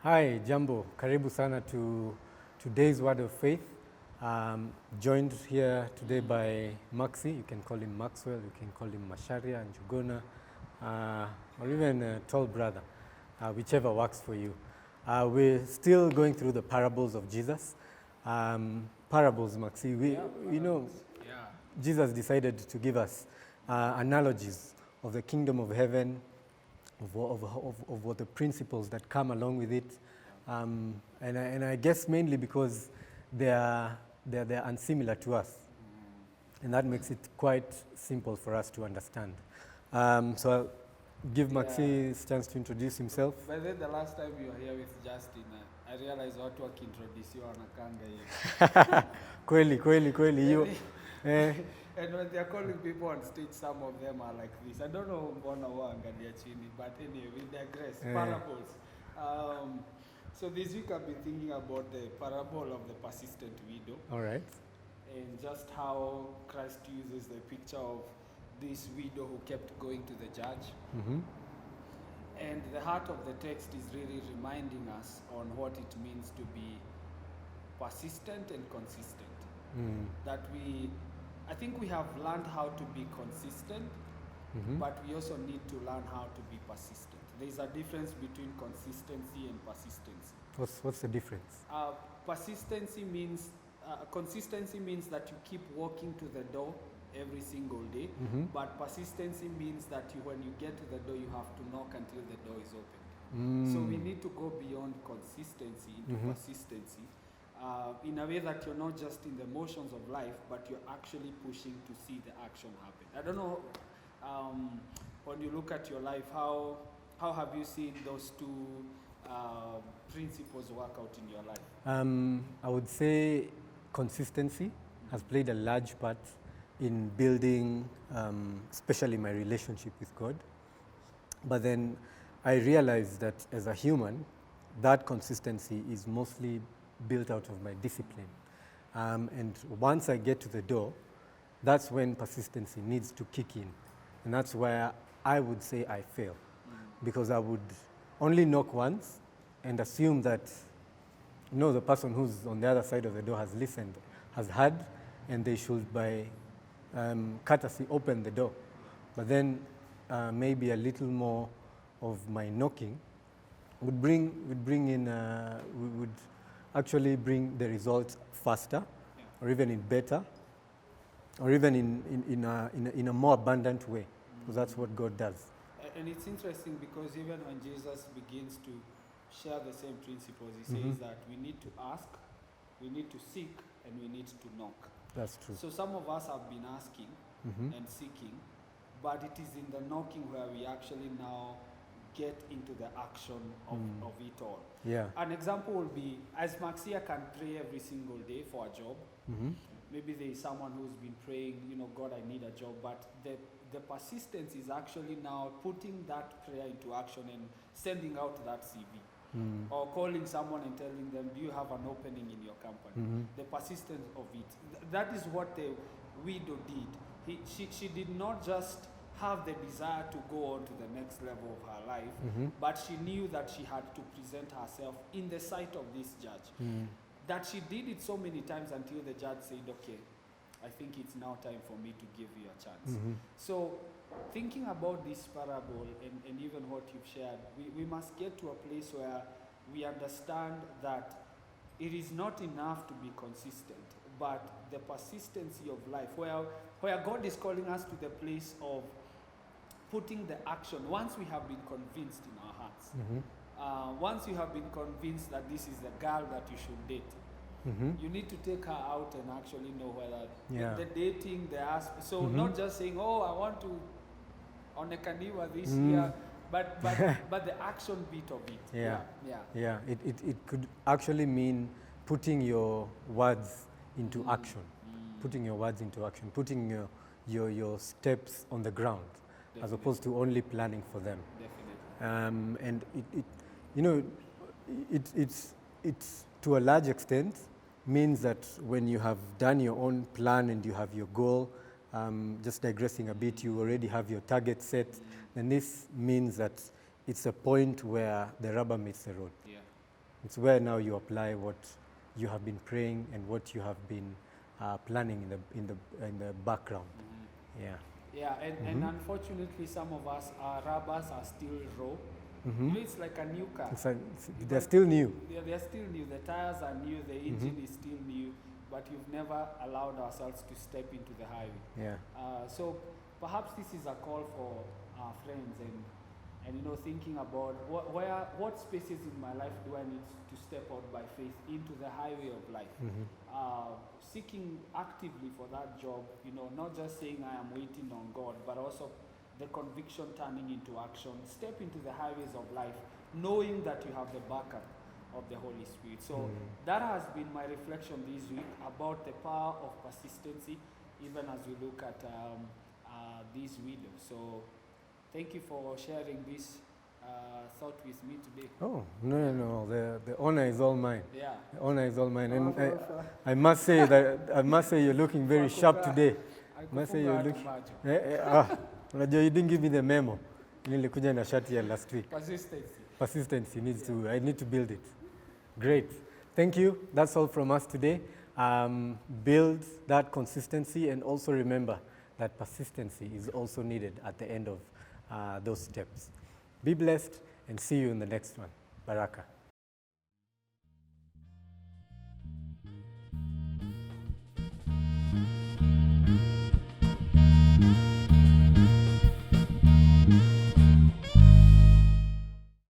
Hi, Jambo. Karibu sana to today's Word of Faith. Joined here today by Maxi. You can call him Maxwell, you can call him Masharia and Jugona, or even Tall Brother, whichever works for you. We're still going through the parables of Jesus. Parables, Maxi. You know, Jesus decided to give us analogies of the kingdom of heaven, of what the principles that come along with it. And I guess mainly because they're unsimilar to us. And that makes it quite simple for us to understand. So I'll give Maxi a chance to introduce himself. By then, the last time you were here with Justin, I realized watu wakiintroduce wanakanga hivi. Kweli, you. And when they're calling people on stage, some of them are like this. I don't know mbona waangalia chini, but anyway, we digress. Parables. So this week I've been thinking about the parable of the persistent widow. All right. And just how Christ uses the picture of this widow who kept going to the judge. Mm-hmm. And the heart of the text is really reminding us on what it means to be persistent and consistent. That I think we have learned how to be consistent, but we also need to learn how to be persistent. There's a difference between consistency and persistency. What's the difference? Consistency means that you keep walking to the door every single day, but persistency means that when you get to the door, you have to knock until the door is opened. So we need to go beyond consistency into persistency, in a way that you're not just in the motions of life, but you're actually pushing to see the action happen. I don't know, when you look at your life, how have you seen those two principles work out in your life? I would say consistency has played a large part in building, especially my relationship with God. But then I realized that as a human, that consistency is mostly built out of my discipline. And once I get to the door, that's when persistency needs to kick in. And that's where I would say I fail. Because I would only knock once and assume that, the person who's on the other side of the door has listened, has heard, and they should by courtesy open the door. But then maybe a little more of my knocking would actually bring the results faster, or even in better, or even in a more abundant way, because that's what God does. And it's interesting because even when Jesus begins to share the same principles, he says that we need to ask, we need to seek, and we need to knock. That's true. So some of us have been asking and seeking, but it is in the knocking where we actually now get into the action of it all. Yeah. An example will be, as Maxia can pray every single day for a job, maybe there is someone who's been praying, God, I need a job, but the persistence is actually now putting that prayer into action and sending out that CV. Or calling someone and telling them, do you have an opening in your company? The persistence of it. That is what the widow did. She did not just have the desire to go on to the next level of her life, but she knew that she had to present herself in the sight of this judge. That she did it so many times until the judge said, okay, I think it's now time for me to give you a chance. So thinking about this parable and even what you've shared, we must get to a place where we understand that it is not enough to be consistent, but the persistency of life, where God is calling us to the place of putting the action. Once we have been convinced in our hearts, once you have been convinced that this is the girl that you should date, you need to take her out and actually know whether the dating, the aspect. So not just saying, oh, I want to on a Kaniwa this year, but the action bit of it. Yeah. It could actually mean putting your words into action, putting your words into action, putting your steps on the ground, as opposed to only planning for them. Definitely. And it's to a large extent means that when you have done your own plan and you have your goal, just digressing a bit, you already have your target set, then this means that it's a point where the rubber meets the road. Yeah. It's where now you apply what you have been praying and what you have been planning in the background. Yeah. Yeah, and unfortunately, some of us, our rubbers are still raw. Mhm. You know, it's like a new car. They're still new. They're still new. The tires are new. The engine is still new. But you've never allowed ourselves to step into the highway. Yeah. So perhaps this is a call for our friends and you know, thinking about what spaces in my life do I need to step out by faith into the highway of life. Seeking actively for that job, you know, not just saying I am waiting on God, but also the conviction turning into action. Step into the highways of life, knowing that you have the backup of the Holy Spirit. So that has been my reflection this week about the power of persistency, even as we look at this video. So thank you for sharing this thought with me today. Oh, no. The honor is all mine. Yeah. The honor is all mine. And I must say you're looking very sharp today. I must say you're looking. Unajua, you didn't give me the memo. Nilikuja na shati ya last week. Persistency needs to. I need to build it. Great. Thank you. That's all from us today. Build that consistency, and also remember that persistency is also needed at the end of those steps. Be blessed, and see you in the next one. Baraka.